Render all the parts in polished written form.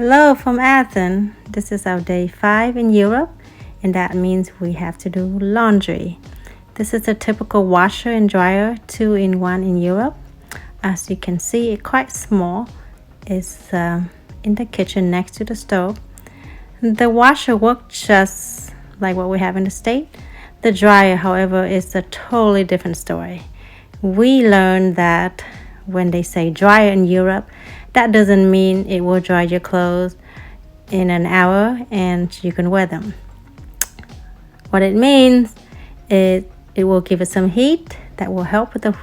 Hello from Athens. This is our day 5 in Europe, and that means we have to do laundry. This is a typical washer and dryer 2-in-1 in Europe. As you can see, it's quite small. It's in the kitchen next to the stove. The washer works just like what we have in the States. The dryer, however, is a totally different story. We learned that when they say dryer in Europe, that doesn't mean it will dry your clothes in an hour and you can wear them. What it means is it will give it some heat that will help with the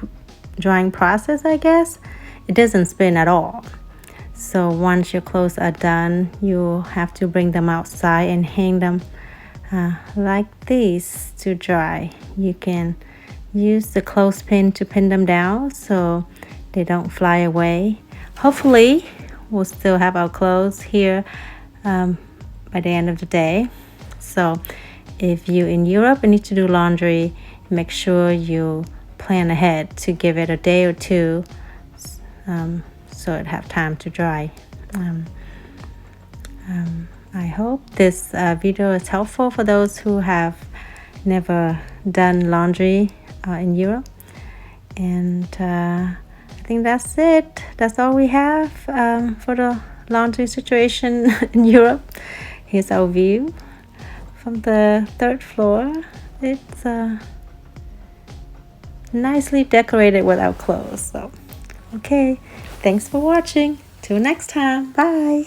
drying process, I guess. It doesn't spin at all. So once your clothes are done, you have to bring them outside and hang them like this to dry. You can use the clothespin to pin them down so they don't fly away. Hopefully we'll still have our clothes here by the end of the day. So if you're in Europe and need to do laundry, make sure you plan ahead to give it a day or two so it have time to dry. I hope this video is helpful for those who have never done laundry in Europe. And I think that's it. That's all we have for the laundry situation in Europe. Here's our view from the 3rd floor. It's nicely decorated with our clothes. So, okay. Thanks for watching. Till next time. Bye.